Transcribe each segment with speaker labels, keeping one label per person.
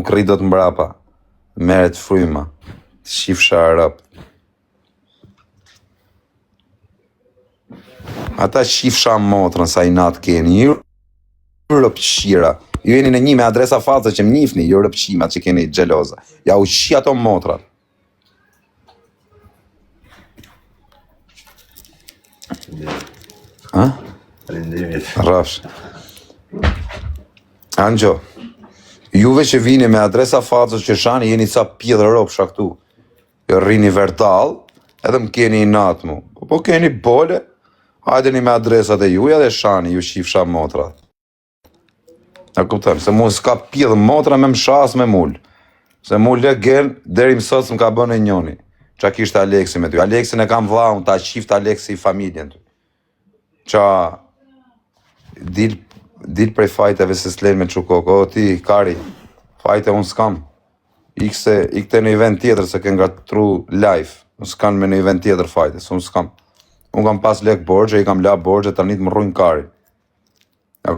Speaker 1: nuk rri do të mbrapa. Merret fryma. Shifsha rëp. Ata shifsha motrën sa i natë keni. Ju rëpqira. Ju jeni në një me adresa faca që më njifni, ju rëpqimat që keni gjeloza. Ja u shi ato motrat. Ha? Rafsh. Angjo, juve që vini me adresa facës që shani, jeni ca pjedhë ropsha këtu. Jo rrini vertal, edhe më keni i natë mu. Po keni bole, hajdeni me adresat e juja dhe shani, ju shifsha motra. A kupton, se mu s'ka pjedhë motra me mshas me mull. Se mu legen, deri më sot s'm ka bën e njoni. Qa kishte Aleksi me ty. Aleksin e kam vllaun, ta qift Aleksi i familjen ty. Qa dil prej fajteve se s'len me qukok. O ti, Kari, fajte unë s'kam. Ikte në event tjetër se ke ngatru live. S'kan me në event tjetër fajte, se unë s'kam. Unë kam pas lek borgje, i kam la borgje, ta njët më rrujnë Kari. Ja,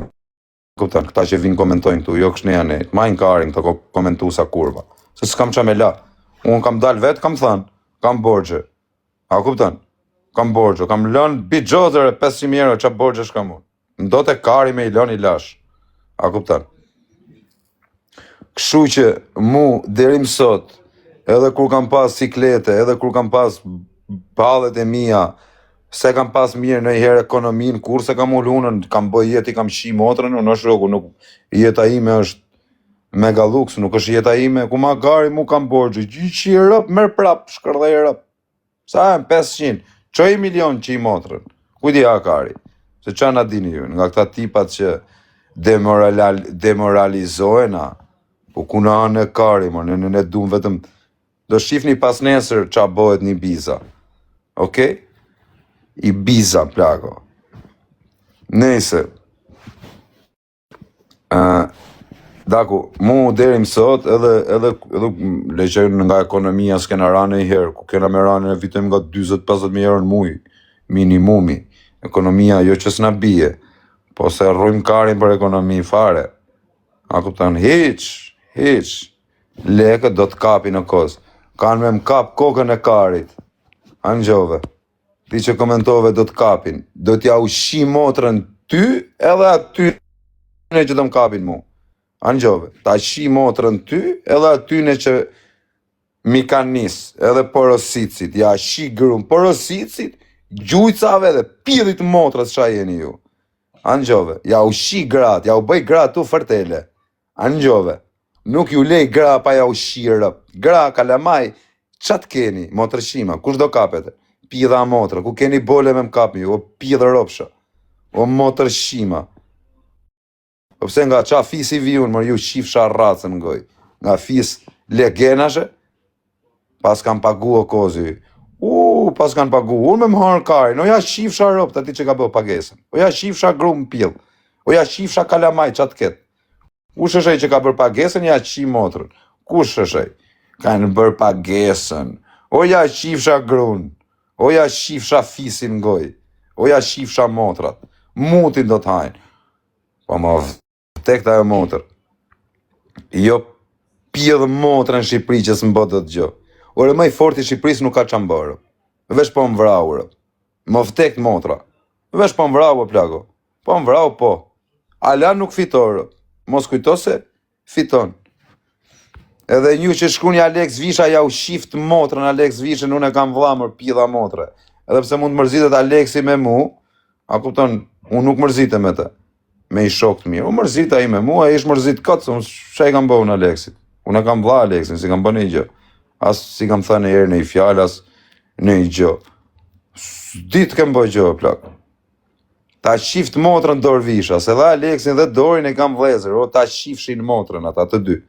Speaker 1: kuptan, këta që vinë komentojnë këtu, jo kështë ne janë, majnë Karin këta komentu sa kurva. Se s'kam qa me la. Unë kam dal vetë, kam thënë, kam borgje. A kuptan? Kam borgje, kam lënë bitë gjozëre 500 euro qa borgje shkam unë. Ndo të Kari me i lënë i lash. A kuptan? Kështu që mu deri më sot, edhe kur kam pas siklete, edhe kur kam pas ballet e mia, se kam pas mirë në herë ekonomin, kur se kam ullunën, kam bëj jeti, kam shi motrën, unë është rogu, nuk jeta ime është mega luks, nuk është jeta ime, ku ma Kari mu kam borgjë, gjyqi rëp, merë prap, shkërdhej rëp. Sa e 500, qoj milion që i motrën, kujdi a Kari, se qa na dini ju, nga këta tipat që demoralizohena, po kuna në Kari, në dum vetëm, do shifni pas nesër qa bëhet një biza, okej? I biza, plako. Nëse, daku, mu deri mësot, edhe leqen nga ekonomia s'kena rane i herë, ku kena me rane e vitem nga 20-50 euro në muj, minimumi. Ekonomia jo që s'na bie, po se rrujmë Karin për ekonomi fare. A kuptan, hiq, lekët do të kapi në kos. Kanë me më kap kokën e Karit. Angjove. Ti që komentove do të kapin. Do t'ja ushi motrën ty edhe aty në që do më kapin mu. Angjove. Ta shi motrën ty edhe aty në që mi kanë nis. Edhe porosicit. Ja shi grum. Porosicit, gjujcave dhe pidhit motrës qa jeni ju. Angjove. Ja ushi grat. Ja u bëj grat tu fërtele. Angjove. Nuk ju lej gra pa ja ushi rëp. Gra kalamaj. Qatë keni? Motrëshima. Kush do kapete? Pidha motrë, ku keni bole me më kapmi, o pidha ropsha, o motër shima. O pse nga qa fisi vijun, mër ju shifsha racën ngoj. Nga fis legenashe, pas kam pagu o kozi. Pas kanë pagu, unë me më harë Karin, o ja shifsha ropë, të ti që ka bë pagesën. O ja shifsha grumë pil, o ja shifsha kalamaj qatë ketë. Kush është që ka bërë pagesën, ja qi motrën. Kush është kanë bërë pagesën, o ja shifsha grunë. O ja shifsha fisin ngoj, o ja shifsha motrat, mutin do t'hajnë. Po ma vtek ta e motër. Jo pjedhë motrën në Shqipëri që s'më bëtë të gjë. Ore më i forti Shqipëris nuk ka që më bërë. Vesh po më vraurë. Më vtek motra. Vesh po më vrau plago. Po më vrau po. Ala nuk fitorë. Mos kujto se fiton. Edhe një që shkuni Alex Visha ja u shift motrën Alex Vishën, unë e kam vlamër pidha motre. Edhe pse mund të mërzitet Alexi me mu, a kupton, unë nuk mërzite me te. Me i shok të mirë. Unë mërzita i me mu, a ish mërzit këtë, unë që i kam bëhu në Alexit. Unë e kam vla Alexin, si kam bë në i gjë. As si kam thënë e erë në i fjallë, as në i gjë. Ditë kem bëj gjë, plak. Ta shift motrën dorë Visha, se dhe Alexin dhe Dorin e kam vlezër, o ta shifshin motrën ata të dy.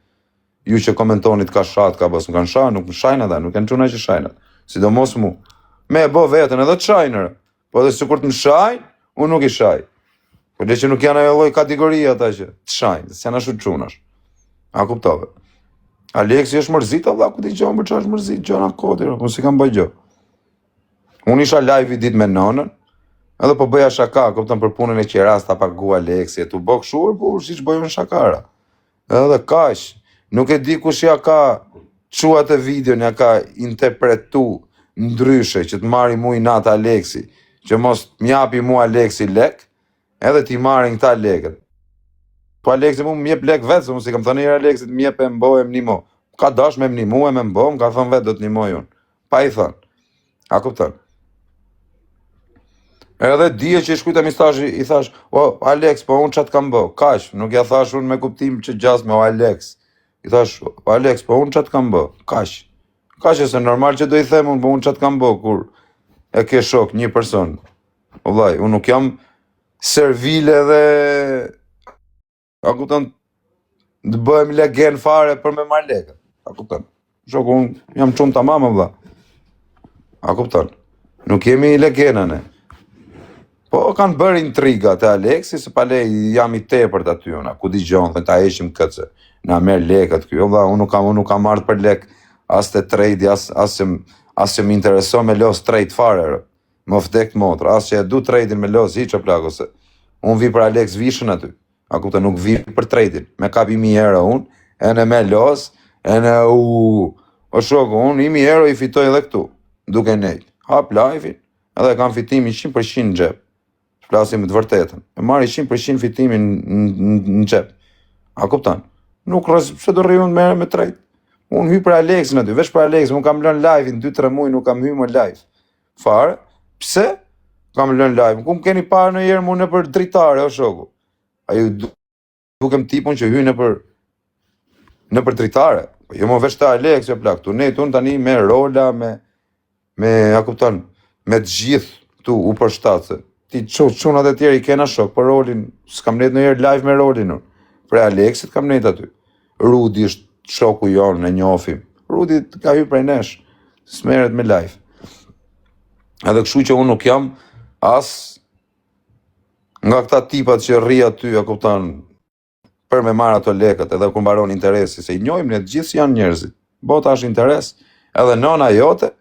Speaker 1: Ju që komentonit ka shat, ka bës, më kanë shat, nuk më shajnë ata, nuk kanë quna që shajnat. Sidomos mu. Me e bo vetën edhe të shajnërë. Po edhe sikur të më shajnë, unë nuk i shaj. Po dhe që nuk janë ajo lloj kategoria ata që të shajnë, se janë ashtu të qunash. A kuptove. Aleksi është mërzita, vla, ku ti gjohën për që është mërzit, gjona kodir, unë si kam bëj gjo. Unë isha live i dit me nënën, edhe po bëja shaka, kuptën për punën e qeras ta pagu Aleksi, e tu bëk shurë, po si që bëjën shakara. Edhe kash. Nuk e di kush ja ka qua të videon, ja ka interpretu ndryshe, që të marri mu i natë Aleksi, që mos m'japi mu Aleksi lek, edhe ti marrin këta lekët. Po Aleksi mu m'jep lek vetë, se mu si kam thënë njërë Aleksit m'jep e m'bo e m'nimo. Ka dash me m'nimu e me m'bo, m'ka thënë vetë do t'nimoj unë. Pa i thënë. A kupton? Edhe dije që i shkujta mesazhi, i thash, o Aleks, po unë çat kam bë. Kaq, nuk ja thash unë me kuptim që gjasme, o Aleks. I thash, o Aleks, po unë çat kam bë. Kaq. Kaq është normal që do i them unë, po unë çat kam bë kur e ke shok një person. O vllai, unë nuk jam servile dhe a kupton të bëhem legen fare për me marrë lekë. A kupton? Shoku, unë jam çum tamam vlla. A kupton? Nuk jemi legena ne. Po kanë bërë intriga të Aleksi, se pale jam i tepërt aty unë, ku digjon, dhe ta heqim këtë, na merr lekët kjo, valla, unë nuk kam marrë për lek, as të trade, as që më intereson me los trade fare, më vdek motra, as që e du trade-in me los hiç o plako, se unë vi për Aleks vishën aty, a kupta, nuk vi për trade-in, me kap 1000 euro unë, e në me los, e në o shoku, unë 1000 euro i fitoj edhe këtu, duke nejt, hap live-in, edhe kam fitimin 100% në xhep. Flasim të vërtetën. E marri 100% fitimin në xhep. A kupton? Nuk pse do rri unë me trade. Unë hy për Aleksin aty, veç për Aleksin, unë kam lënë live-in 2-3 muaj, nuk kam hyrë më live. Fare, pse? Kam lënë live. Ku më keni parë në herë mu në për dritare, o shoku. A ju dukem tipun që hy në për dritare. Jo më veç të Aleks, jo plak. Tu ne unë tani me rola, me a kupton, me të gjithë tu u përshtatse. Ti çunat e tjerë i kena shok, për rolin, s'kam net në herë live me rolin unë. Për Aleksit kam net aty. Rudi është shoku jonë, në njofim. Rudi ka hyrë prej nesh, s'merret me live. Edhe kështu që unë nuk jam as nga këta tipat që rri aty, a kupton, për me marrë ato lekët, edhe kur mbaron interesi, se i njohim ne të gjithë janë njerëzit. Bota është interes, edhe nona jote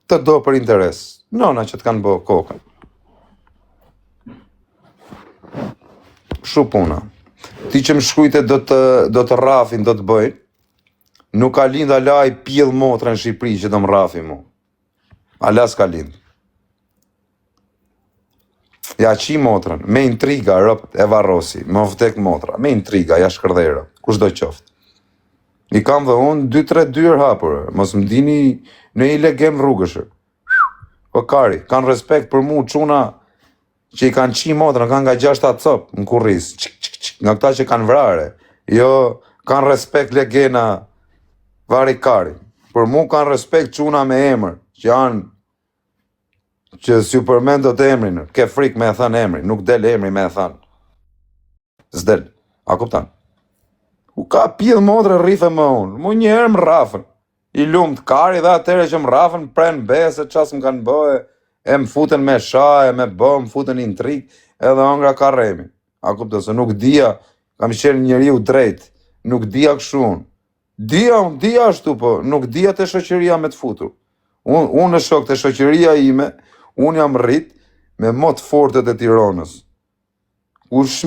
Speaker 1: të do për interes. Nona që të kanë bë kokën. Shu puna. Ti që më shkujte do të rrafin, do të bëjnë, nuk ka lind ala i pjell motra në Shqipëri që do më rrafi mu. Ala s'ka lind. Ja qi motrën, me intriga rëpt e varrosi, më vdek motra, me intriga, ja shkërdhera, kush do qoftë. I kam dhe unë 2-3 dyrë hapur, mos më dini në i legem rrugëshër. Po kari, kanë respekt për mu çuna që i kanë qi motrën, kanë nga 6-7 cop në kurris, nga këta që kanë vrare. Jo, kanë respekt legena vari kari. Për mu kanë respekt çuna me emër, që janë që si u përmendo të emrin, ke frik me e thënë emrin, nuk del emri me e thënë. S'del, a kuptan? U ka pjedh motre rrife më unë, mu një herë më rafën. I lumë të kari dhe atere që më rafën, prenë bese, qasë më kanë bëhe, e më futen me shaje, me bë, më futen intrik, edhe angra ka remi. A kupto, se nuk dia, kam qenë njeriu drejt, nuk dia këshun. Dia ashtu, po, nuk dia të shoqëria me të futur. Unë në shok të shoqëria ime, unë jam rrit me mot fortet e Tiranës. Kush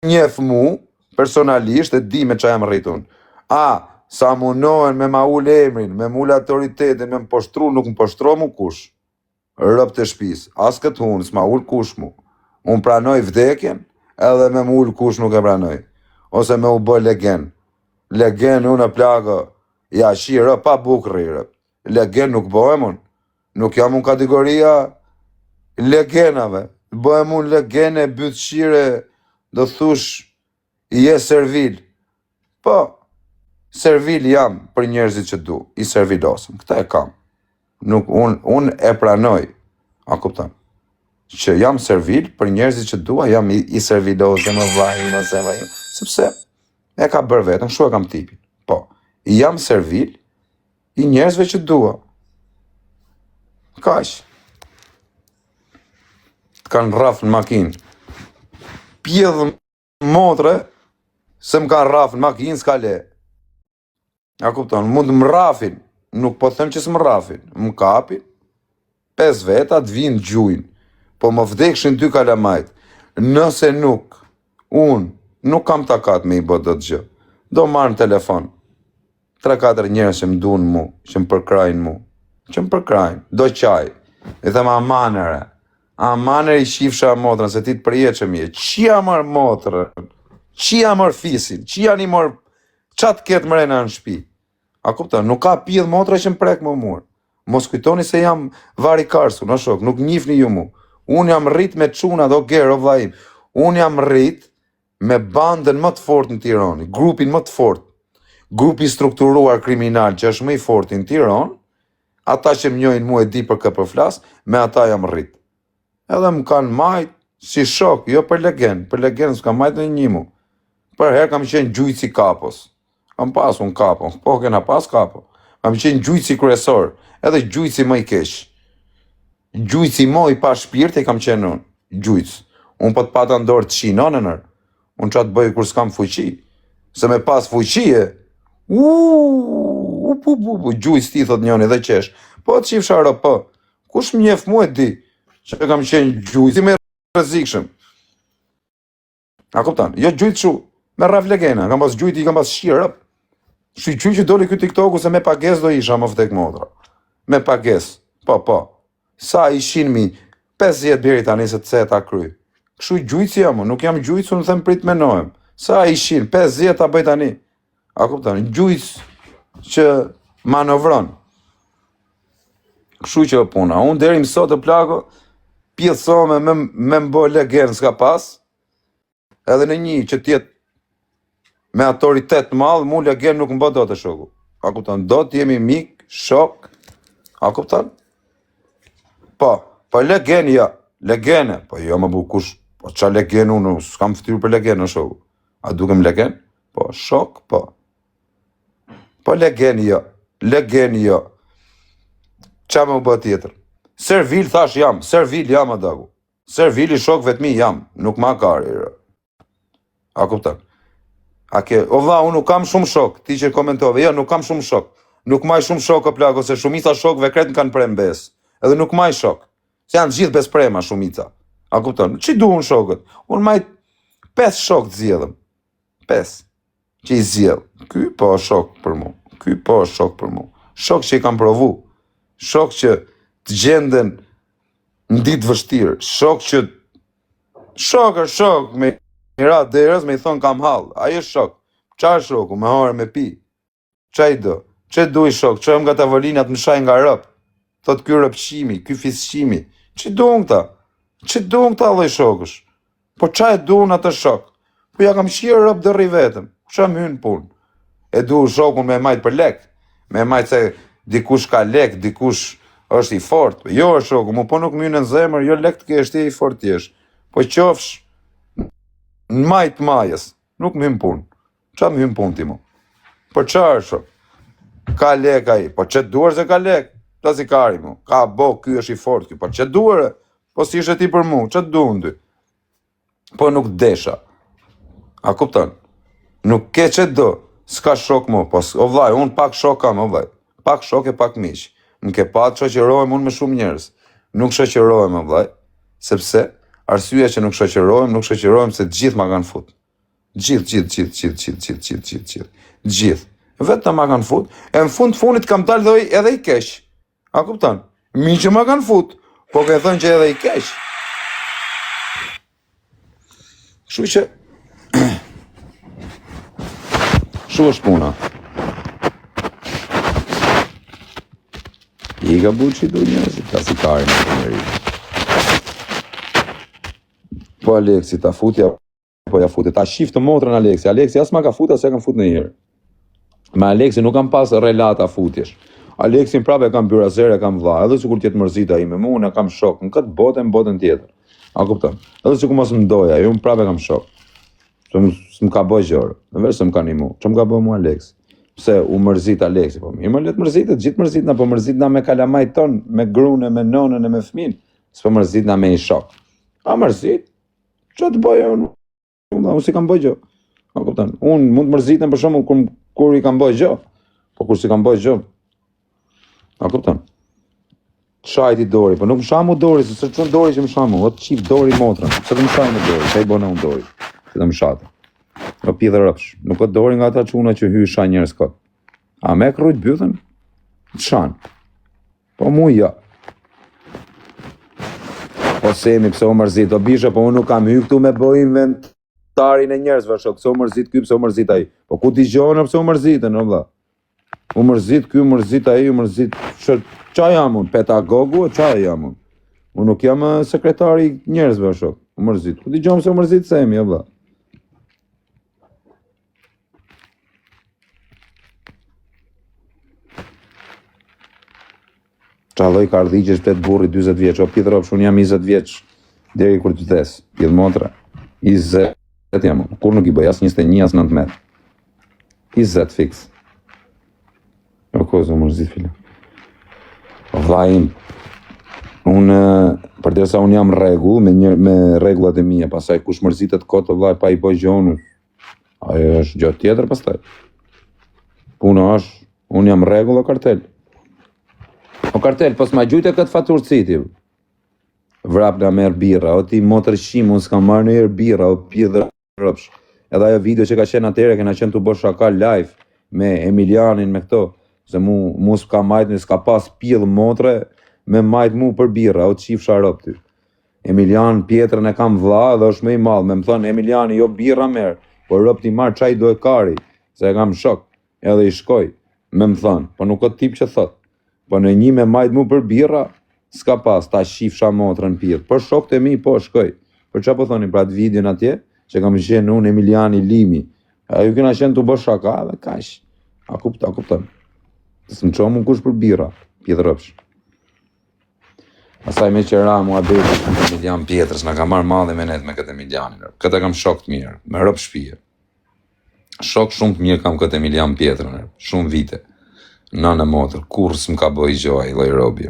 Speaker 1: njef mu, personalisht, e di me qa jam rrit unë. Sa munohen me ma ul emrin, me mul autoritetin, me më poshtru, nuk më poshtro mu kush. Rëp të shpis, as këtë unë, s'ma ul kush mu. Unë pranoj vdekjen, edhe me më ul kush nuk e pranoj. Ose me u bë legen. Legen unë e plagë, ja shi rëp pa bukri rëp. Legen nuk bëhem unë. Nuk jam unë kategoria legenave. Bëhem unë legene, bytëshire, do thush, i e servil. Po, servil jam për njerëzit që du, i servilosëm, këta e kam. Nuk, unë e pranoj, a kuptan, që jam servil për njerëzit që dua, jam i servilosëm, sepse e ka bërë vetën, shu e kam tipin. Po, jam servil i njerëzve që dua. Kash. Të kanë rafë në makinë. Pjedhë motre, se më kanë rafë në makinë, s'ka le. A kupton, mund më rafin, nuk po them që s'më rafin, më kapin, 5 veta të vinë gjujnë, po më vdekshin 2 kalamajt, nëse unë nuk kam takat me i bët do të gjë, do marrë në telefon. 3-4 njerëz që më duan mu, që më përkrajnë mu. Që më përkrajnë, do qaj. I them amanere. Amanere i shifsha motrën, se ti të përjeqëm je. Qia mërë motrën? Qia mërë fisin? Qia një mërë qatë ketë mrena në shpi? A kupton, nuk ka pjedh motra që më prek më murë. Mos kujtoni se jam vari karsu, në shok, nuk njifni ju mu. Unë jam rrit me çuna do gerë, o vllajim. Unë jam rrit me bandën më të fort në Tiranë, grupin më të fort. Grupi strukturuar kriminal që është më i forti në Tiranë, ata që më njohin mua e di për kë po flas, me ata jam rrit. Edhe më kanë majt si shok, jo për legend s'kam majt në një mu. Për herë kam qenë gjujci kapos. Kam pas unë kapo, po kena pas kapo. Kam qenë gjujci kryesor, edhe gjujci më i keq. Gjujci më i pa shpirt e kam qenë unë, gjujc. Unë po të pata ndorë të shinonënër. Unë qatë bëj kur s'kam fuqi. Se me pas fuqie, gjujc ti thot njoni dhe qesh. Po të qifsha rëpë, kush më njef mu e di, që kam qenë gjujci me rrezikshëm. A kuptan, jo gjujc shu, me rraf legena, kam pas gjujti, kam pas shirë, Shqy që doli këtë TikToku se me pages do isha më vdek motra. Me pages, po. Sa ishin mi, 50 deri tani se të ta kry. Kështu gjujci jam, nuk jam gjujci, unë them prit menohem. Sa ishin, 50 ta bëj tani. A kupton, gjujci që manovron. Kështu që puna, unë deri më sot të plako, pjethsome me më bo legend s'ka pas, edhe në një që tjetë me autoritet madh, mu legend nuk më bë dot e shoku. A kupton? Do të jemi mik, shok. A kupton? Po legend ja, legende. Po jo më bukush. Po ça legend unë s'kam fytyrë për legend në shoku. A dukem legend? Po shok, po. Po legend jo. Legend jo. Ça më bë tjetër? Servil thash jam, servil jam adagu. Servili shok vetmi jam, nuk ma kari. A kupton? O vlla, unë nuk kam shumë shok, ti që komentove, jo, nuk kam shumë shok. Nuk maj shumë shok o plako, se shumica shokve kretë kanë prem bes. Edhe nuk maj shok. Se janë gjithë bes prema shumica. A kupton? Që duhen shokët? Unë maj 5 shok të zjedhëm. 5. Që i zjedhë. Ky po shok për mu. Ky po shok për mu. Shok që i kam provu. Shok që të gjenden në ditë vështirë. Shok që... Shok, me... Mira derës me i thonë kam hall, ajo shok. Qa shoku, me hore me pi. Qa i do? Që du i shok, që nga tavolinat më shaj nga rëp. Thot ky rëpqimi, ky fisqimi. Që duhen këta? Që duhen këta dhe i shokësh? Po qa e duhen atë shok? Po ja kam shirë rëp dërri vetëm. Qa më hynë pun? E du shokun me majt për lek. Me majt se dikush ka lek, dikush është i fort. Jo shoku, mu po nuk më hynë në zemër, jo lek të kesh ti i fort tjesh. Po qofsh në majtë majës, nuk më hymë punë. Qa më hymë punë ti mu? Po qa është? Ka lek aji, po që duar se ka lek? Ta si kari mu, ka bo, ky është i fort, po që duar? Po si ishe ti për mu, që duan ty? Po nuk desha. A kupton? Nuk ke që do, s'ka shok mu, po o vlaj, unë pak shok kam, o vlaj. Pak shok e pak miq. Në ke patë shoqërohem unë me shumë njerëz. Nuk shoqërohem, o vlaj, sepse arsyeja që nuk shoqërohem se gjithë ma kanë fut. Gjithë. Vetëm ma kanë fut, e në funit kam dalë edhe i keq. A kupton? Mi që ma kanë fut, po ke thënë që edhe i keq. Kështu që Kështu është puna. I ka bu që du njëzit, ta si kari në të njëri. Po Aleksi, ta futja, po ja fute. Ta shiftë motrën Aleksi. Aleksi, as ma ka fut, as ja kam fut në njërë. Me Aleksi nuk kam pas relata futjesh. Aleksin prapë e kam byrazer, e kam vlla. Edhe sikur tjetë mërzita ime, mu unë e kam shok. Në këtë botë, në botën tjetër. A kupton? Edhe sikur mos më doja, unë prapë e kam shok. S'm ka bëj gjërë. Në veç se më ka një mu. Që më ka bëj mu Aleksi? Pse u mërzit Aleksi? Po mirë më letë mërzitet, gjithë mërzitna, po mërzitna me kalamajt ton, me grune, me nonën e me fëmin. S'po mërzitna me i shok. A mërzit? Që të bëjë unë? Unë si kam bëjë gjë. A kupton? Unë mund të mërzitën për shumë kur i kam bëjë gjë. Po kur si kam bëjë gjë. A kupton? Shajti dori, po nuk më shamu dori, se së qënë dori që më shamu, o të qip dori motrën, se të më shamu dori, se i bëna unë dori, se të më shatë. O pidhe rëpsh. Nuk o dori nga ta quna që hy sha njerës kot. A me krujt bythën? Shan. Po mu ja. Po semi pse o mërzit, o bisha, po unë nuk kam hy këtu me bëj inventarin e njerëzve, shok, pse o mërzit ky, pse o mërzit ai. Po ku t'i gjona pse o mërzitën, o vlla. U mërzit ky, u mërzit ai, u mërzit... Qa jam unë? Pedagogu, qa jam unë? Unë nuk jam sekretari njerëzve, shok. U mërzit. Ku t'i gjona pse o mërzit semi, o vlla. Qalloj ka ardhigjesh plet burri 20 vjeç, o pidh ropsh, unë jam 20 vjeç, deri kur të vdes, pidh motra, 20 jam unë, kur nuk i bëj, as 21, as 19. 20 fix. O kozë, më mërzit fila. O vlla im, unë, përderisa unë jam rregull, me rregullat e mia, pastaj kush mërzitet kot, o vlla, pa i bëj gjonë, ajo është gjë tjetër pastaj. Puna është, unë jam rregull o kartel. O kartel, pos ma gjujte këtë faturë citi. Vrap nga merë birra, o ti motër shim, unë s'kam marrë në herë birra, o pjedhë rëpsh. Edhe ajo video që ka qenë atere, kena qenë të bërë shaka live me Emilianin, me këto. Se mu s'ka majtë, s'ka pas pjedhë motre me majtë mu për birra, o qif sharop ty. Emilian, pjetrën e kam vlla, dhe është me i malë, me më thënë, Emiliani, jo birra merë, por rëp ti marë qaj do e kari, se e kam shok, edhe i shkoj, me më thënë, po nuk o tip që thot. Po në një me majtë mu për birra, s'ka pas, ta shifsha motrën pjedhë. Për shokët e mi, po, shkoj. Për qa po thoni, pra të videon atje, që kam qenë unë Emiliani Limi. A ju kena qenë të bërë shaka, dhe kash. A kuptëm. Së më qomë kush për birra, pjedhë rëpsh. Asaj me qera mua bërë, Emilian Pjetrës, në ka marrë madhe me net me këtë Emilianin. Këtë kam shok të mirë, me rëpsh shpije. Shok shumë të mirë kam këtë Emilian Pjetrën, shumë vite. Në motër, kur s'm ka bëj gjoj, loj robi.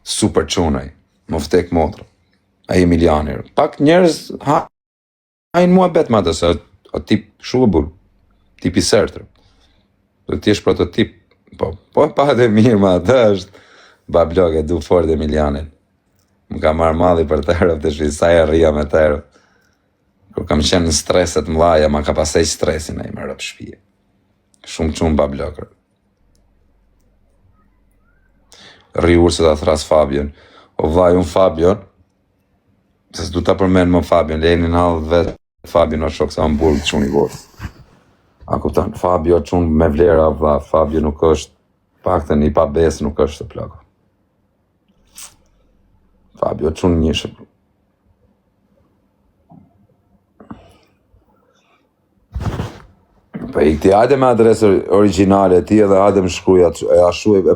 Speaker 1: Super qunaj, më vtek motër. A Emilianir. Pak njerëz, hajnë mua bet ma të se, o tip shubur, tip i sërtër. Dhe ti është prototip, po pa dhe mirë ma, të është, bablog e du fort Emilianin. Më ka marrë madhi për tërëp, të shvisaj e rria me tërëp. Kur kam qenë në streset mlaja, ma ka pasej stresin e i më rëp shpije. Shumë qunë bablogër. Rriur se ta thras Fabion. O vllai unë Fabion, se s'du ta përmen më Fabion, lejni në halë vetë Fabion o shok sa Hamburg quni vot. A kupton, Fabio qunë me vlera vlla, Fabio nuk është, paktën i pabes nuk është të plako. Fabio qunë njëshë. Po i këti hajde me adresë originale ti edhe hajde më shkruja,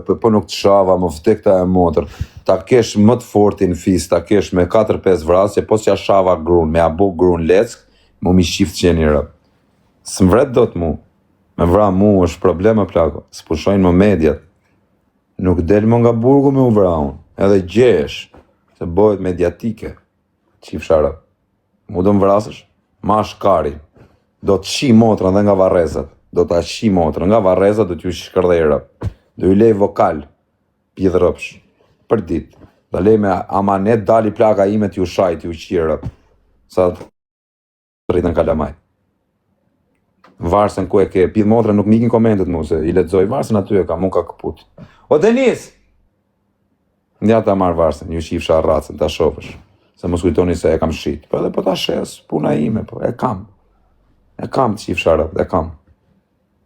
Speaker 1: po nuk të shava, më vëte këta e motër, ta kesh më të fortin fis, ta kesh me 4-5 vrasje, po s'ja shava grun, me abu grun leck, mu mi shift qeni rëp. Së më vret do të mu, me vra mu është probleme plako, s'pushojnë më mediat. Nuk del më nga burgu me u vra unë, edhe gjesh, se bëhet mediatike, qif sharëp. Mu do më vrasësh, ma shkari. Do të shi motrën dhe nga varrezat. Do të shi motrën nga varrezat, do t'ju shkërdhej rëp. Do ju lej vokal, pjedhë rëpsh, për dit. Do lej me amanet dali plaka ime t'ju shaj, t'ju qirë rëp. Sa të rritën kalamaj. Varsën ku e ke, pjedhë motrën nuk mikin komentet mu, se i lexoj varsën aty e ka, mu ka këput. O Denis! Nja ta marrë varsën, ju shifsha racën, ta shofësh. Se mos kujtoni se e kam shit. Po edhe po ta shes, puna ime, po e kam. E kam të qifsha rëp, e kam.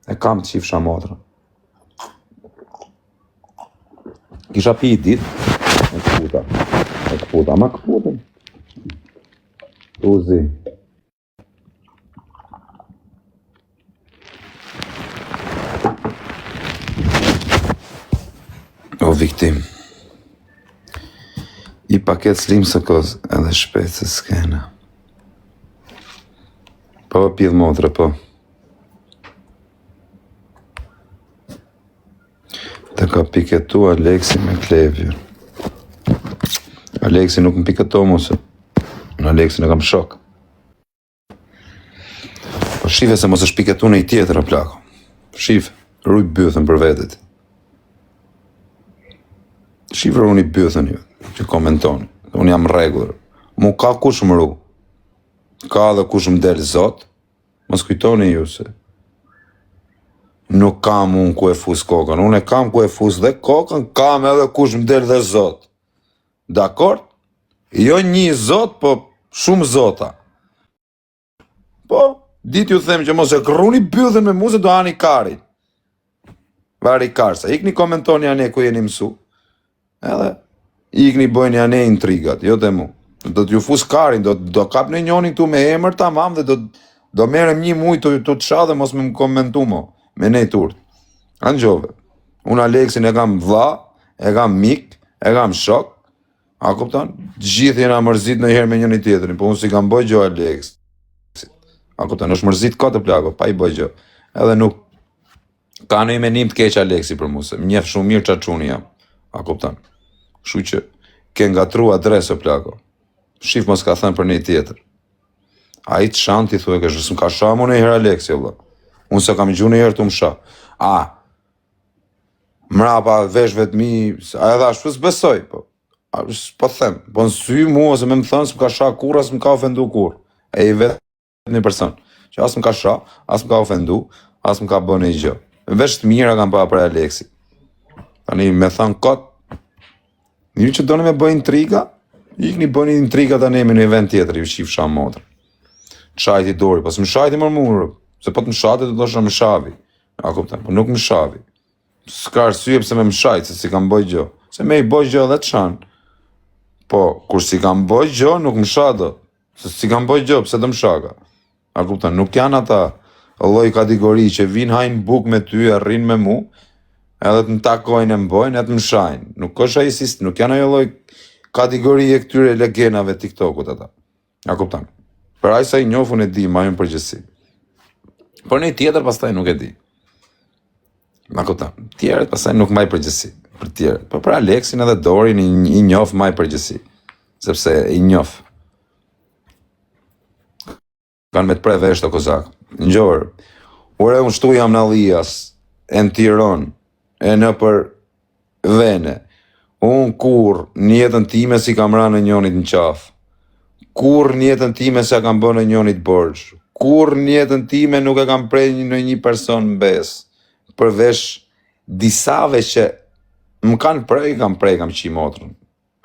Speaker 1: E kam të qifsha motrën. Kisha pi i dit, e këputa, ma këputën. Uzi. O viktim. I paket slim së kozë, edhe shpejt se s'kena. Po, pjedhë motre, po. Të ka piketu Aleksi me Klevjën. Aleksi nuk më piketo mu se. Në Aleksi në kam shok. Po shive se mos është piketu në i tjetër, a plako. Shive, ruj bythën për vetit. Shive unë i bythën ju, që komentoni. Unë jam regullër. Mu ka kush më ru. Ka dhe kush më del zot, Mos kujtoni ju se nuk kam unë ku e fus kokën, unë e kam ku e fus dhe kokën, kam edhe kush më del dhe zot. Dakord? Jo një zot, po shumë zota. Po, ditë ju them që mos e kërruni byllën me mu se do hani karin. Vari karsa, ikni komentoni ane ku jeni mësu, edhe ikni bojni ane intrigat, jo të mu. Do t'ju fus karin, do kap në njoni këtu me emër tamam dhe do merem një muj të të qa dhe mos me më komentu mo, me nej turt. Angjove, unë Aleksin e kam vlla, e kam mik, e kam shok, a kupton? Gjithë jena mërzit në herë me njëni tjetërin, po unë si kam bëj gjo Aleksin. A kupton, është mërzit ka të plako, pa i bëj gjo. Edhe nuk ka në i menim të keq Aleksi për mu, se më njef shumë mirë qaquni jam. A kupton? Shu që ke nga tru adresë o plako. Shif mos ka thënë për një tjetër. A i të shanë ti thue kështë, më ka sha mu në i herë Aleksi, vëlla. Unë se kam i gju në i herë të më sha. Mrapa vesh vetëmi, a edhe ashtu s'besoj, po. Po them, po në sy mu, ose me më thënë, s'më ka sha kur, as më ka ofendu kur. E i vetë një person. Që as më ka sha, as më ka ofendu, as më ka bënë i gjë. Vesh të mira kam pa për Aleksi. Tani me thënë kot, një që doni me bëj intriga, ikni bëni intriga të nemi në event tjetër, i shqif sham motrë. Shajti dori, pas më shajti mërmurë, se po të më shajti të dosha më shavi. A kuptem, po nuk më shavi. S'ka arsye pse me më shajt, se si kam bëj gjo. Se me i bëj gjo dhe të shanë. Po, kur si kam bëj gjo, nuk më shado. Se si kam bëj gjo, pse do më shaka. A kuptem, nuk janë ata lloj kategori që vinë hajnë buk me ty, arrin me mu, edhe të më takojnë e më bojnë, edhe të më shajnë. Nuk është ai sistem, nuk janë ajo lloj kategori e këtyre legenave TikTokut ata. A kupton? Për ai sa i njoh unë e di, ma në përgjithësi. Por në tjetër pastaj nuk e di. A kupton? Tjerët pastaj nuk mbaj përgjithësi për tjerët. Po për Aleksin edhe Dorin i njoh më përgjithësi, sepse i njoh. Kanë me të prej vesh të kozak. Ngjor, ure unë shtu jam në Alijas, e në Tiron, e në për vene. Unë kur njetën time si kam ra në njonit në qafë. Kur njetën time se kam bë në njonit borgjë. Kur njetën time nuk e kam prej në një person në besë. Përvesh disave që më kanë prej, kam qi motrën.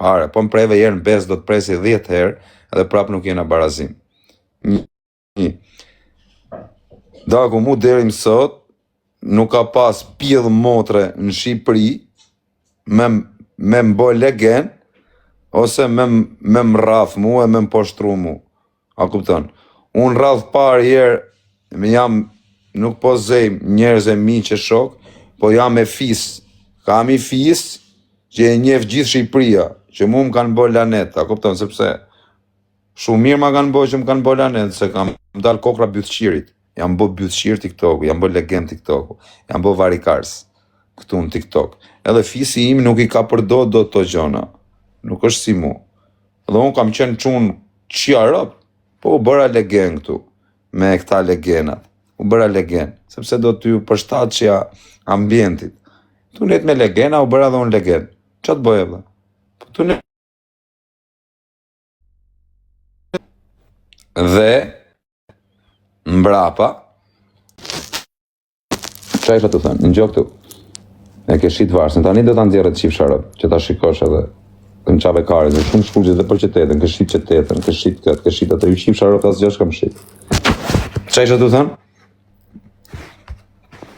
Speaker 1: Are, po më prejve jerë në besë do të presi 10 herë edhe prapë nuk jena barazim. Daku mu deri mësot, nuk ka pas pjellë motre në Shqipëri me më boj legen, ose me më raf mu e me më poshtru mu. A kupton? Unë rrallë parë jerë, jam, nuk po zej njerëz e mi që shok, po jam e fis. Kam i fis që e njef gjithë Shqipëria, që mu më kanë boj lanet, a kupton? Sepse shumë mirë ma kanë boj që më kanë boj lanet, se kam dalë kokra bythqirit. Jam bo bythqir TikToku, jam bo legend TikToku, jam bo varikars këtu në TikTok. Edhe fisi im nuk i ka përdo do të gjona. Nuk është si mu. Edhe unë kam qenë qunë qjarëp, po u bëra legend këtu, me këta legendat. U bëra legend, sepse do t'ju përshtat që ambientit. Tu net me legenda, u bëra dhe unë legend. Qa të bëjë, dhe? Tu net... Dhe... mbrapa, qa isha të thënë, në gjokë këtu, e ke shqit varsën, tani do të nxjerrët qif sharëp, që ta shikosh edhe, të në qave kare, dhe shumë shkullgjit dhe për qytetin, ke shqit qytetin, ke shqit këtë, ke shqit atë, ju qif sharëp të asë gjosh kam shqit. Qa isha të thënë?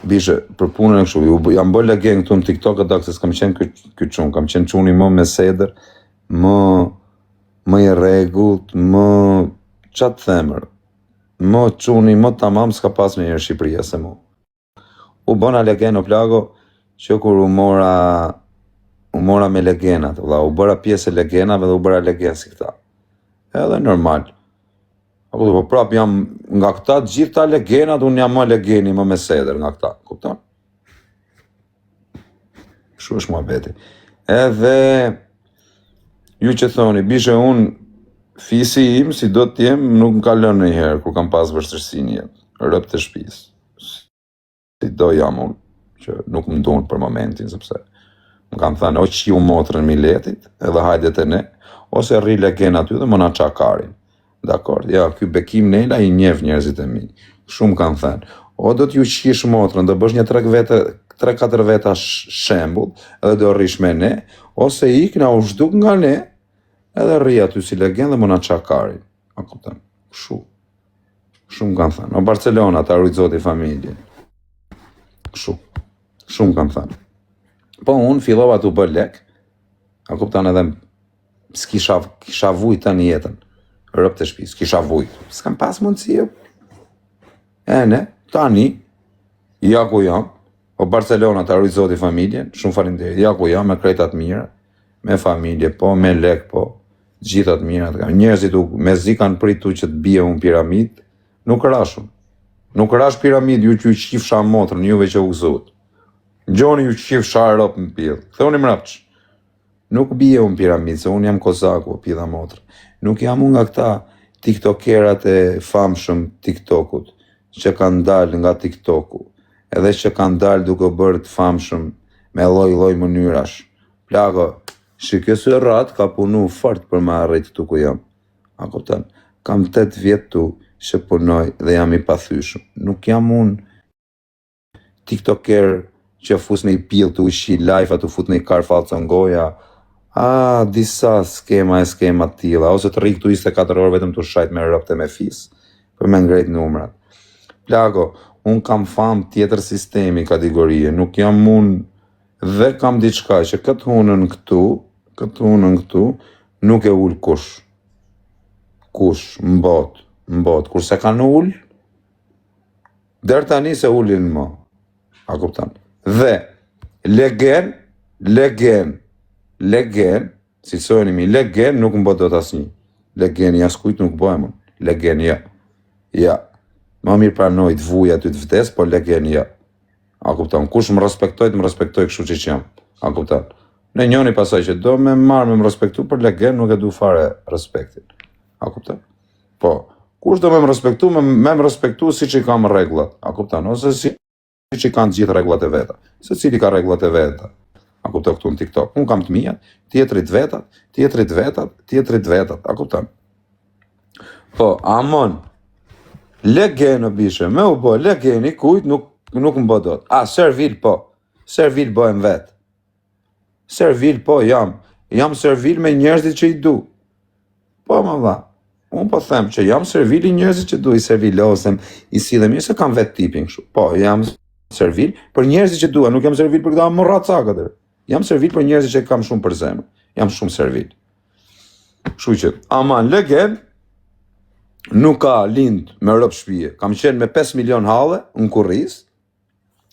Speaker 1: Bishe, për punën e kështu, jam bëj legend këtu në TikTok e dakë, se s'kam qenë këtë qunë, kam qenë quni më me seder, më i rregullt, më, qa të themër, më quni, më tamam s'ka pas në njërë Shqipëria se mu. U bëna legend o plago që kur u mora me legendat, u bëra pjesë e legendave dhe u bëra legend si këta. Edhe normal. Po prap jam nga këta gjithë ta legendat, unë jam më legendi, më me seder nga këta. Kupton? Shu është mua beti. Edhe ju që thoni, bishe unë fisi im, si do t'jem, nuk më kalon në herë, kur kam pas vështërsi një jetë, rëp të shpis. Si do jam unë, që nuk më ndonë për momentin, sepse më kam thënë, o që ju motrën miletit, edhe hajdet e ne, ose rri legend aty dhe më na qa karin. Dakor, ja, ky bekim nela i njef njerëzit e mi. Shumë kanë thënë. O do t'ju qish motrën, do bësh një 3-4 veta shembull, edhe do rrish me ne, ose ik na u zhduk nga ne, edhe rri aty si legend dhe më na çakarin. A kupton? Kështu. Shumë kanë thënë. O Barcelona, ta rujt zoti familjen. Kështu. Shumë kanë thënë. Po unë fillova t'u bë lek, a kupton, edhe kisha vujt tani jetën. Rëp të shtëpisë, kisha vujt. S'kam pas mundësi. Ne, tani, ja ku jam, o Barcelona ta rujt zoti familjen, shumë faleminderit. Ja ku jam me krejtat mira, me familje, po, me lek, po, gjithat mira. Njerëzit me zi kanë pritu që të bie unë piramid, nuk rashun. Nuk rash piramid, ju që ju qifsha motrën, juve që u gëzut. Gjoni ju qifsha rëp në pillë. Thoni mrapç. Nuk bie unë piramid, se unë jam kozaku, pidha motrë. Nuk jam unë nga këta tiktokerat e famshëm TikTokut, që kanë dalë nga TikToku, edhe që kanë dalë duke bërë të famshëm me lloj mënyrash. Plako, shikësë e ratë ka punu fort për me arrit tu ku jam. A kupton? Kam 8 vjet tu që punoj dhe jam i pathyshëm. Nuk jam unë tiktoker që fus në i pil të ushi live, a të fut në i karfalca në goja, disa skema tila, ose të rikë tu 24 orë vetëm të shajt me rëpte me fis, për me ngrejt numrat. Plako, unë kam fam tjetër sistemi kategorie, nuk jam unë dhe kam diçka që këtë hunën këtu, nuk e ull kush. Kush, mbot. Kurse kanë ull, der tani se ullin më. A kuptan? Dhe, legen, si sojnë mi, legen nuk mbot do të asnjë. Legen jas kujt nuk bëhem unë. Legen ja. Ma mirë pranoj të vuja ty të vdes, po legen ja. A kuptan? Kush më respektoj kështu që jam. A kuptan? Në njoni pasaj që do me marrë me më respektu, për legen nuk e du fare respektin. A kuptan? Po, kush do me më respektu si që i kam reglat. A kuptan? Ose si që i kanë gjithë reglat e veta. Se cili ka reglat e veta. A kuptan këtu në TikTok. Unë kam të mija, tjetrit vetat. A kuptan? Po, amon, legen o bishe, me u bo, legeni kujt nuk më bo dot. Servil po. Servil bojmë vetë. Servil po jam. Jam servil me njerëzit që i du. Po, më dha. Unë po them që jam servil i njerëzit që du, i servilosem, i sidhe mirë, se kam vetë tipin kështu. Po, jam servil për njerëzit që dua, nuk jam servil për këta morra cakatër. Jam servil për njerëzit që kam shumë për zemër. Jam shumë servil. Kështu që, aman, legen, nuk ka lind me rëp shpije. Kam qenë me 5 milion halle në Kurris,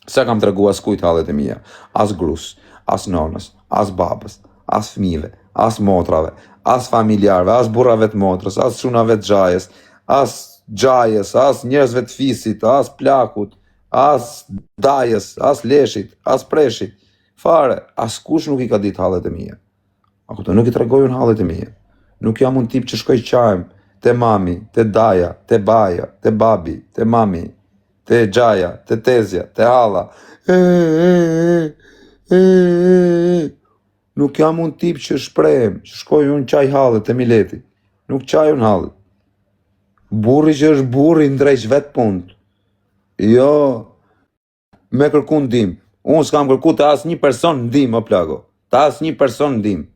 Speaker 1: se kam të regu as kujt hallet e mija. As grus, as nonës, as babës, as fmive, as motrave, as familjarve, as burrave të motrës, as çunave të xhajes, as njerëzve të fisit, as plakut, as dajës, as leshit, as preshit. Fare, as kush nuk i ka ditë hallet e mija. A kupton, nuk i tregoj unë hallet e mija. Nuk jam un tip që shkoj qajm te mami, te daja, te baja, te babi, te mami, te xhaja, te tezja, te halla. Nuk jam un tip që shprehem, që shkoj unë qaj hallet te Mileti. Nuk qaj unë hallet. Burri që është burri ndrejsh vetë punt. Jo, me kërku ndim. Unë s'kam kërku të asë një person ndim, o plago. Të asë një person ndim.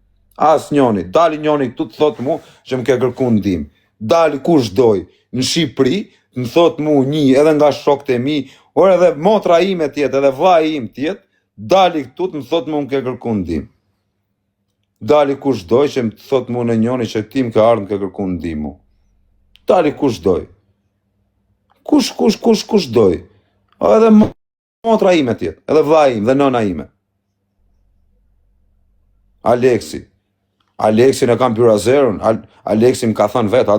Speaker 1: Asë njoni. Dali njoni këtu të thotë mu që më ke kërku ndim. Dali kush doj në Shqipëri, më thotë mu një edhe nga shokët e mi, or edhe motra ime tjetë, edhe vaj im tjetë, dali këtu të më thotë mu më ke kërku ndim. Dali kush doj që më thotë mu në njoni që ti më ke ardhë më ke kërku ndim mu. Dali kush doj. Kush doj. O edhe motra ime tjetë, edhe vaj im dhe nona ime. Aleksi në kam pyra zerën, Aleksi më ka thënë vetë,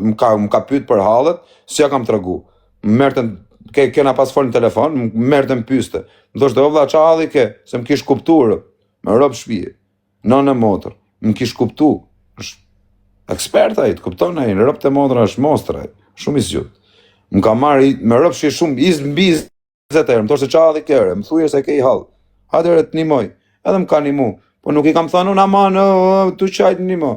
Speaker 1: më ka pyet për hallet, si ja kam të regu. Kena pas folë në telefon, më mertë më pyste. Më thoshte, o vlla, qa halli ke, se më kish kupturë, me rob shpije, në motër, më kish kuptu. Eksperta i, të kupton e i, në rob të motra është mostra i, shumë i zgjut. Më ka marrë, me rob shpije shumë, mbi 20 herë, më thoshte qa halli kere, më thuje se ke i hall. Atëherë të nimoj, edhe më ka nimu. Po nuk i kam thënë unë aman, tu qajtë një më.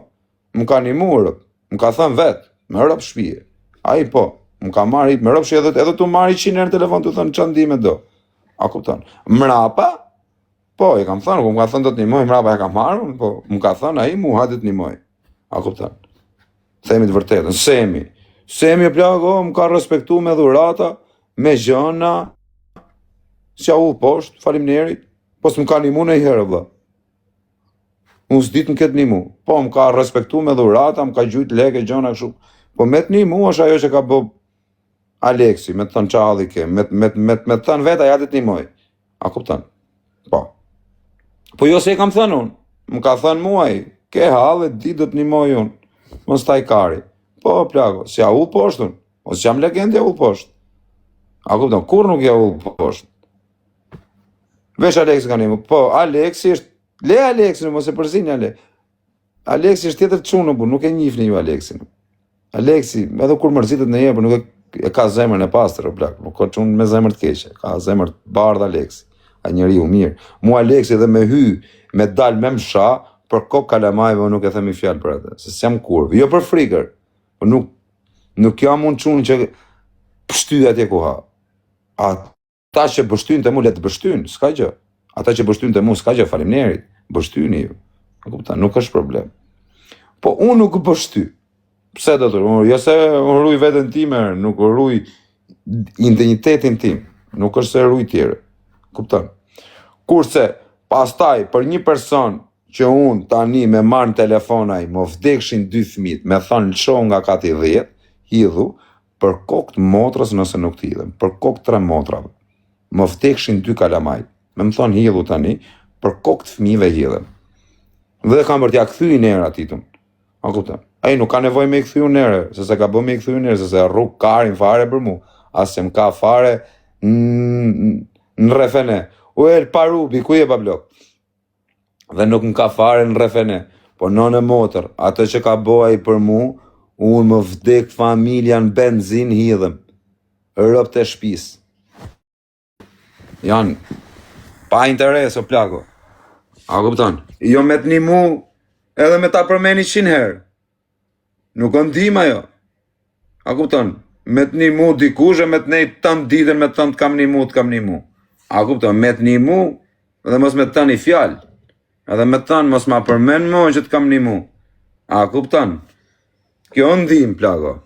Speaker 1: Më ka një murë, më ka thënë vetë, me rëpë shpije. A i po, Më ka marri, më rëpshi edhe tu marri 100 herë në telefon të thënë çfarë ndihmë do. A kupton? Mrapa, po, i kam thënë, më ka thënë do të nimoj, mrapa e kam marrë, po, më ka thënë ai mu hajde të nimoj. A kupton? Themi të vërtetën, Semi e plago, më ka respektu me dhurata, me gjëna, s'ja ullë poshtë, faleminderit, po s'më ka nimu në i herë, vë. Unë s'ditë më këtë nimu, po më ka respektu me dhurata, më ka gjujt leke, gjëna, kështu. Po me të nimu është ajo që ka bë Aleksi, me të thënë qalli ke, me të thënë veta, ja të nimoj. A kupton? Po. Po jo se e kam thënë unë, më ka thënë muaj, ke halë, di do të nimoj unë, mos taj kari. Po, plago, si ja ullë poshtën, ose që jam legend ja ullë poshtë. A kupton, kur nuk ja ullë poshtë. Vesh Aleksi ka nimu, po, Aleksi është, le Aleksi, mos e përzini Aleksi është tjetër çunë, bu, nuk e njihni ju Aleksin. Aleksi, edhe kur mërzitet në jepër, nuk e ka zemrën e pastër, o plak, nuk ka çunë me zemër të keqe, ka zemër të bardhë Aleksi, a njeriu mirë. Mu Aleksi dhe me hy, me dal me msha, për kokë kalamajve nuk e themi fjalë për atë, se s'jam kurvë, jo për frikër, po nuk jam unë çunë që pështy atje ku ha. Ata që bështyn të mu, le të bështyn, s'ka gjë. Ata që bështyn të mu, s'ka gjë, faleminderit, bështyni ju. Nuk është problem. Po unë nuk bështy. Pse do të jo se unë rruj veten time, nuk rruj intimitetin tim, nuk është se rruj tjerë. Kupton? Kurse pastaj për një person që unë tani me marrë në telefonaj, më vdekshin 2 fëmijë, me thonë lësho nga kati 10, hidhu për kokë të motrës nëse nuk të hidhem, për kokë 3 motrave. Më vdekshin 2 kalamaj, me më thonë hidhu tani, për kokë të fëmijëve hidhem. Dhe kam për t'ja kthy njerë atitun. A kupton? Ai nuk ka nevojë me i kthy njerë, se se ka bë me i kthy njerë, se se rrug karin fare për mu, as se më ka fare në refene. U el parubi, ku je pa blok? Dhe nuk më ka fare në refene, po nënë motër, atë që ka bëj për mu, unë më vdek familja në benzin hidhem, rëp të shpis. Janë, pa interes o plako. A kupton? Jo me të një mu, edhe me ta përmeni 100 herë. Nuk ndim ajo. A kupton? Me të një mu dikush e me të nejtë tëmë ditën me të tëmë të kam një mu. A kupton? Me të një mu, edhe mos me të të një fjalë. Edhe me të tënë mos ma përmen mu që të kam një mu. A kupton? Kjo ndim, plako.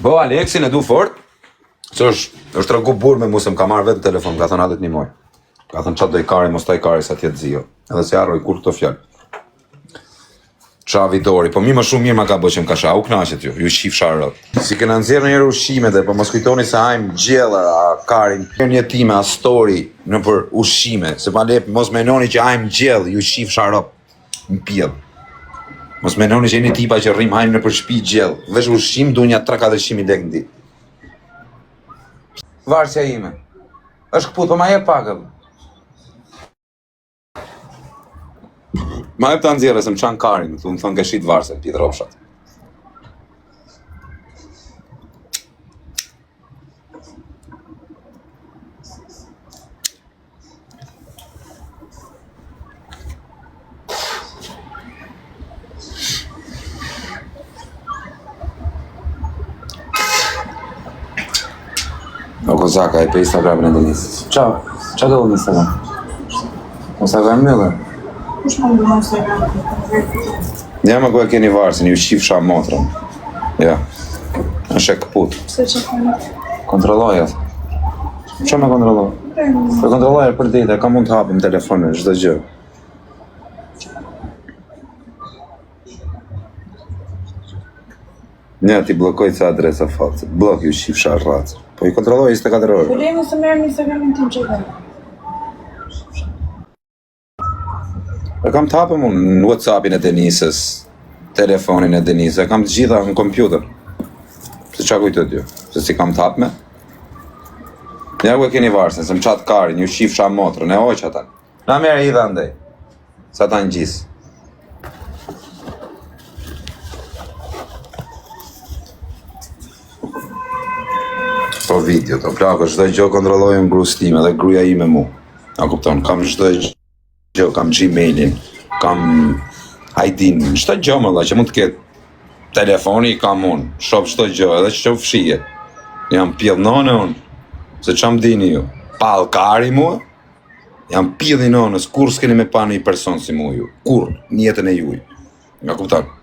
Speaker 1: Bo, Aleksin e du fort, që është rëgu burë me mu se më ka marrë vetë në telefon, ka thënë adet një moj. Ka thënë qatë do i kari, mos ta i kari sa tjetë zio. Edhe se arroj kur këto fjallë. Qa Vidori, po mi më shumë mirë ma ka bë që më ka sha, u knaqet ju shif sharët. Si kena nëzirë në njërë ushqimet e, po mos kujtoni se hajmë gjellë a karin, një time, a story në për ushqime, se pa lep, mos menoni që hajmë gjellë, ju shif sharët në pjellë. Mos menoni që jeni tipa që rrim hajmë në për shpi gjellë, vesh ushqim du një 3-400.000 lek në ditë. Varsja ime, është këput, po ma jep pakëm. Ma jep të anëzire se më qanë karin, të më thonë ke shit varse, pjetë ropshat. O Kozaka, e pe Instagramin e Denisës. Ciao, qa do në Instagram? Instagram mëllë?
Speaker 2: Kush më në Instagram?
Speaker 1: Ja më ku e keni varsin, ju shifsha motrën. Ja, është e këput.
Speaker 2: Pse që këmë?
Speaker 1: Kontrolloj atë. Qa me kontrolloj? Po kontrolloj për dita, ka mund të hapim telefonin, çdo gjë. Nja, ti blokoj ca adresa fatë, blok ju shifsha rracë. Po i kontrolloj 24 orë.
Speaker 2: Problemi se merë në Instagramin tim që dhe.
Speaker 1: E kam të hapëm unë në WhatsAppin e Denisës, telefonin e Denisës, e kam të gjitha në kompjuter. Se qa kujtët ju? Se si kam të hapme? Ja ku e keni varsën, se më qatë karin, ju shifsha motrën, e oq ata. Na merë i dhe ndej, sa ta në gjisë. Po video, të plako, çdo gjë kontrollojnë grus time dhe gruaja ime mu. A kupton, kam çdo gjë, kam Gmailin, kam Hajdin, çdo gjë më dha që mund të ketë telefoni i kam unë, shoh çdo gjë, edhe që fshije. Jam pjellnone unë, se çam dini ju. Pallkari mua, jam pjedhi nonës, kur s'keni me pa një person si mu ju, kur, në jetën e juj. Nga kupton?